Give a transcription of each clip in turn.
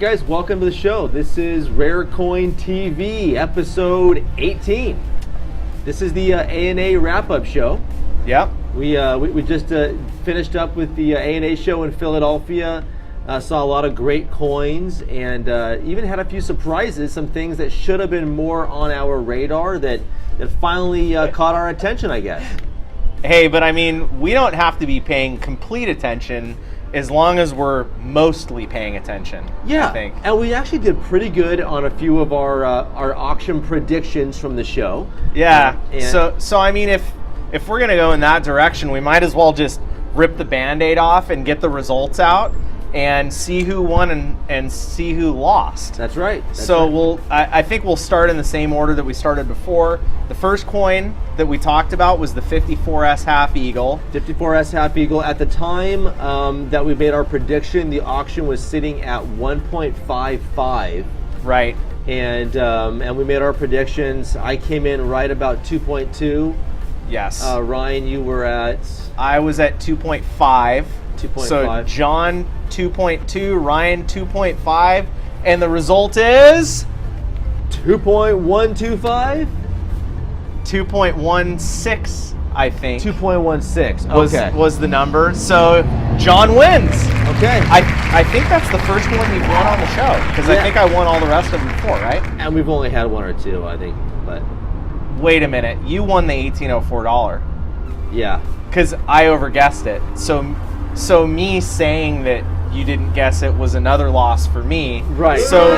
guys, welcome to the show. This is Rare Coin TV, episode 18. This is the ANA wrap-up show. Yep. We just finished up with the ANA show in Philadelphia. Saw a lot of great coins and even had a few surprises, some things that should have been more on our radar that finally caught our attention, I guess. Hey, but I mean, we don't have to be paying complete attention as long as we're mostly paying attention. Yeah, I think. And we actually did pretty good on a few of our auction predictions from the show. Yeah. So I mean, if we're gonna go in that direction, we might as well just rip the Band-Aid off and get the results out and see who won and see who lost. That's right. I think we'll start in the same order that we started before. The first coin that we talked about was the 54S Half Eagle. 54S Half Eagle. At the time that we made our prediction, the auction was sitting at 1.55. Right. And we made our predictions. I came in right about 2.2. Yes. Ryan, you were at? I was at 2.5. 2.5. So John 2.2, Ryan 2.5, and the result is 2.125? 2.16, I think. 2.16. Was the number. So John wins. Okay. I think that's the first one you've won on the show, because I think I won all the rest of them before, right? And we've only had one or two, I think. But wait a minute, you won the $1804. Yeah. Because I overguessed it. So me saying that you didn't guess it was another loss for me. Right. So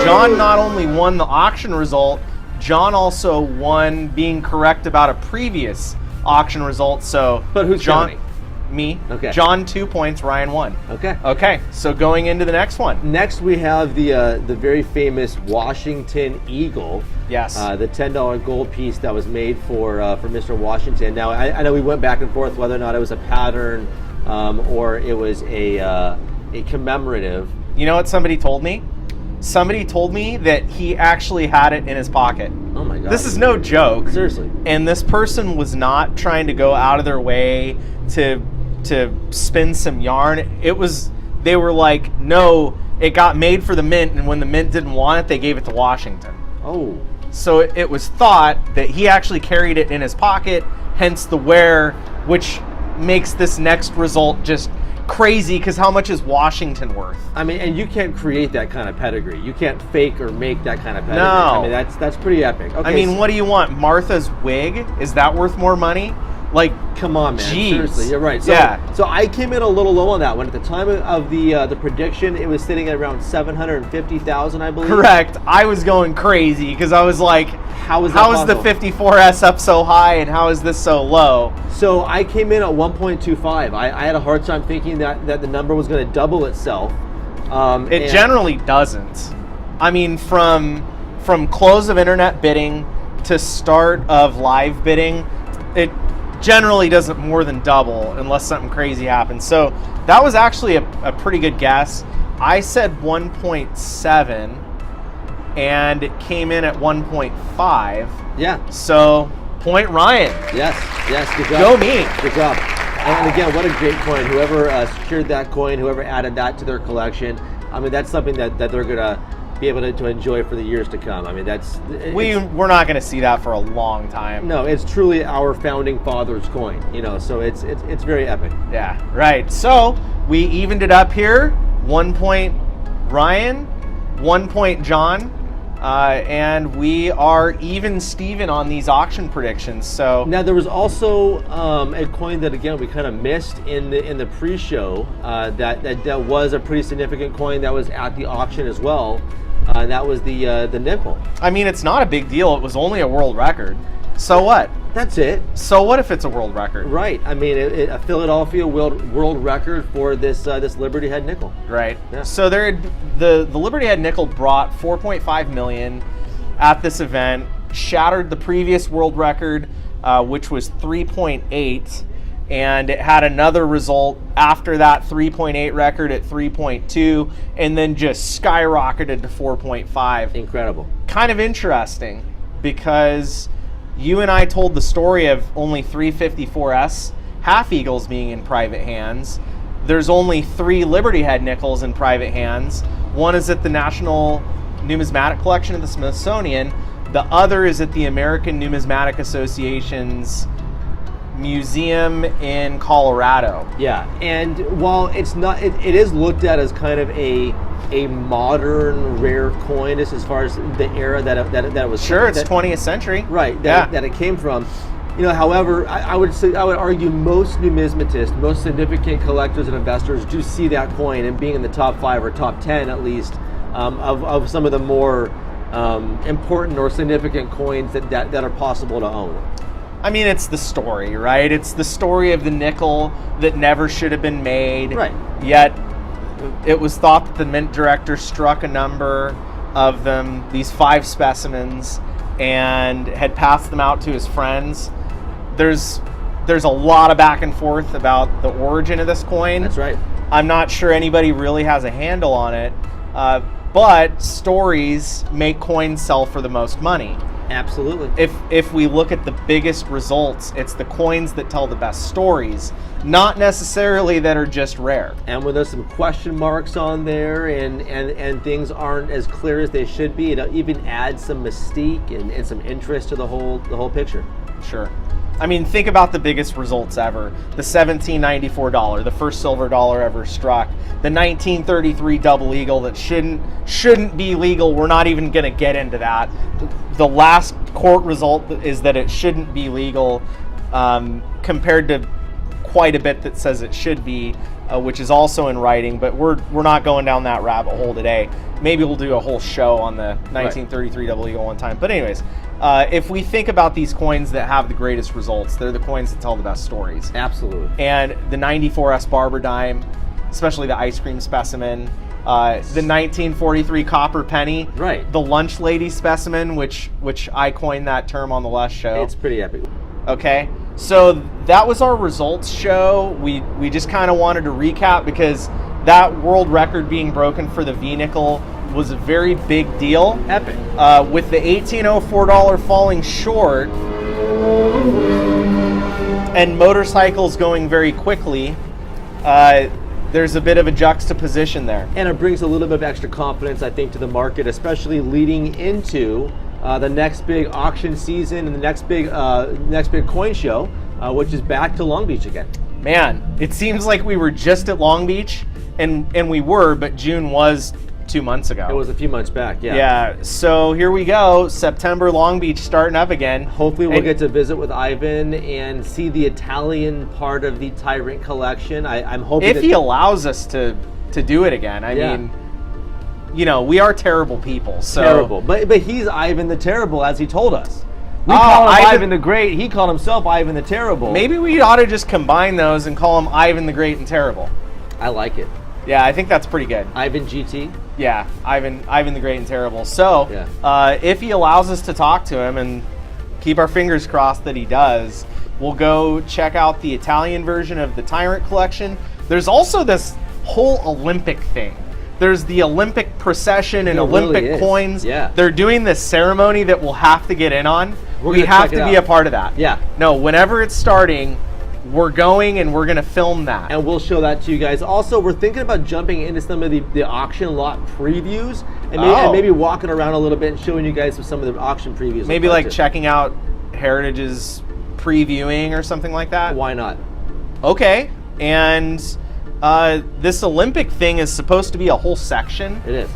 John not only won the auction result, John also won being correct about a previous auction result. So but who's John? counting? Me. Okay. John 2 points, Ryan 1. Okay. Okay. So going into the next one. Next we have the very famous Washington Eagle. Yes. The $10 gold piece that was made for Mr. Washington. Now I know we went back and forth whether or not it was a pattern or it was a commemorative. You know what somebody told me? Somebody told me that he actually had it in his pocket. Oh my God. This is no joke. Seriously. And this person was not trying to go out of their way to spin some yarn. They were like, no, it got made for the mint, and when the mint didn't want it, they gave it to Washington. Oh. So it was thought that he actually carried it in his pocket, hence the wear, which makes this next result just crazy, because how much is Washington worth? I mean, and you can't create that kind of pedigree. You can't fake or make that kind of pedigree. No. I mean, that's pretty epic. Okay, I mean, what do you want? Martha's wig? Is that worth more money? Like, come on, man. Geez. Seriously, you're right. So I came in a little low on that one. At the time of the prediction, it was sitting at around 750,000, I believe. Correct. I was going crazy because I was like, how is the 54S up so high and how is this so low? So I came in at 1.25. I had a hard time thinking that the number was going to double itself. It generally doesn't. I mean, from close of internet bidding to start of live bidding, it generally doesn't more than double unless something crazy happens. So that was actually a pretty good guess. I said 1.7 and it came in at 1.5. Yeah. So point Ryan. Yes, good job. Go me. Good job. And again, what a great coin. Whoever secured that coin, whoever added that to their collection, I mean, that's something that they're going to be able to enjoy for the years to come. I mean, we're not going to see that for a long time. No, it's truly our founding fathers' coin, so it's very epic. Yeah, right. So we evened it up here. 1 point Ryan, 1 point John, and we are even Steven on these auction predictions. So now there was also a coin that again we kind of missed in the pre-show that was a pretty significant coin that was at the auction as well. And that was the nickel. I mean, it's not a big deal. It was only a world record. So what? That's it. So what if it's a world record? Right. I mean, a Philadelphia world record for this Liberty Head nickel. Right. Yeah. So the Liberty Head nickel brought 4.5 million at this event, shattered the previous world record, which was 3.8. And it had another result after that 3.8 record at 3.2, and then just skyrocketed to 4.5. Incredible. Kind of interesting, because you and I told the story of only 354S Half Eagles being in private hands. There's only 3 Liberty Head nickels in private hands. One is at the National Numismatic Collection of the Smithsonian. The other is at the American Numismatic Association's museum in Colorado. Yeah, and while it's not, it is looked at as kind of a modern rare coin, just as far as the era that it was. Sure, it's 20th century. Right. Yeah. That it came from. However, I would argue most numismatists, most significant collectors and investors do see that coin and being in the top 5 or top 10 at least of some of the more important or significant coins that are possible to own. I mean, it's the story, right? It's the story of the nickel that never should have been made. Right. Yet, it was thought that the mint director struck a number of them, these 5 specimens, and had passed them out to his friends. There's a lot of back and forth about the origin of this coin. That's right. I'm not sure anybody really has a handle on it, but stories make coins sell for the most money. Absolutely. If we look at the biggest results, it's the coins that tell the best stories, not necessarily that are just rare. And when there's some question marks on there and things aren't as clear as they should be, it even adds some mystique and some interest to the whole picture. Sure. I mean, think about the biggest results ever. The $1794, the first silver dollar ever struck. The 1933 double eagle that shouldn't be legal. We're not even going to get into that. The last court result is that it shouldn't be legal, compared to quite a bit that says it should be, which is also in writing. But we're not going down that rabbit hole today. Maybe we'll do a whole show on the 1933 double eagle one time. But anyways, if we think about these coins that have the greatest results, they're the coins that tell the best stories. Absolutely. And the 94S Barber dime, especially the ice cream specimen, the 1943 copper penny, right? The lunch lady specimen, which I coined that term on the last show. It's pretty epic. Okay, so that was our results show. We just kind of wanted to recap because that world record being broken for the V-nickel was a very big deal. Epic. With the $1804 falling short and motorcycles going very quickly, there's a bit of a juxtaposition there. And it brings a little bit of extra confidence, I think, to the market, especially leading into the next big auction season and the next big coin show, which is back to Long Beach again. Man, it seems like we were just at Long Beach, and we were, but June was 2 months ago. It was a few months back, yeah. Yeah, so here we go, September, Long Beach starting up again. Hopefully we'll get to visit with Ivan and see the Italian part of the Tyrant collection. I'm hoping if he allows us to do it again. I mean, we are terrible people. So. Terrible, but he's Ivan the Terrible, as he told us. We call him Ivan the Great. He called himself Ivan the Terrible. Maybe we ought to just combine those and call him Ivan the Great and Terrible. I like it. Yeah, I think that's pretty good. Ivan GT. Yeah, Ivan the Great and Terrible. So, if he allows us to talk to him, and keep our fingers crossed that he does, we'll go check out the Italian version of the Tyrant collection. There's also this whole Olympic thing. There's the Olympic procession and Olympic coins. Yeah. They're doing this ceremony that we'll have to get in on. We have to be a part of that. Yeah. No, whenever it's starting, we're going and we're going to film that. And we'll show that to you guys. Also, we're thinking about jumping into some of the auction lot previews and maybe walking around a little bit and showing you guys some of the auction previews. Maybe like checking out Heritage's previewing or something like that. Why not? Okay. And this Olympic thing is supposed to be a whole section. It is.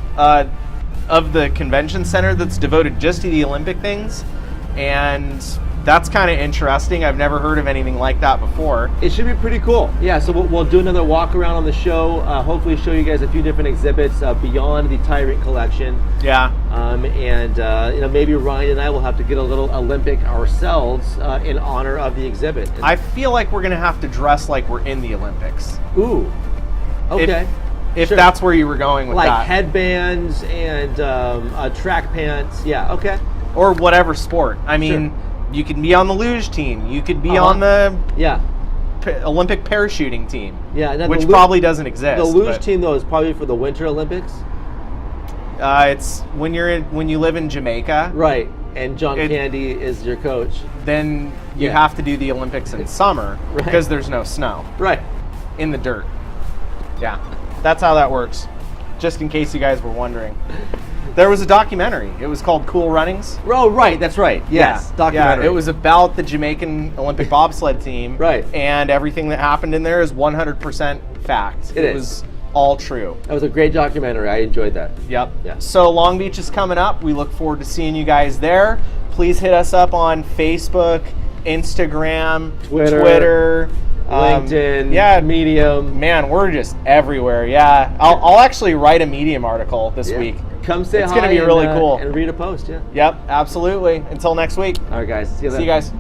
Of the convention center that's devoted just to the Olympic things. And that's kind of interesting. I've never heard of anything like that before. It should be pretty cool. Yeah, so we'll do another walk around on the show. Hopefully show you guys a few different exhibits beyond the Tyrant collection. Yeah. Maybe Ryan and I will have to get a little Olympic ourselves in honor of the exhibit. I feel like we're going to have to dress like we're in the Olympics. Ooh. Okay. If that's where you were going with that. Like headbands and track pants. Yeah, okay. Or whatever sport. I mean, you could be on the luge team. You could be on the Olympic parachuting team. Yeah, which probably doesn't exist. The luge team though is probably for the Winter Olympics. It's when you live in Jamaica, right? And John Candy is your coach. Then you have to do the Olympics in summer because there's no snow. Right. In the dirt. Yeah, that's how that works. just in case you guys were wondering. There was a documentary. It was called Cool Runnings. Oh, right, that's right. Yes, documentary. Yeah, it was about the Jamaican Olympic bobsled team. Right. And everything that happened in there is 100% fact. It was all true. That was a great documentary. I enjoyed that. Yep. Yeah. So Long Beach is coming up. We look forward to seeing you guys there. Please hit us up on Facebook, Instagram, Twitter, LinkedIn, Medium. Man, we're just everywhere. Yeah. I'll actually write a Medium article this week. Come say hi. It's going to be really cool. And read a post, yeah. Yep, absolutely. Until next week. All right, guys. See you then. See you guys.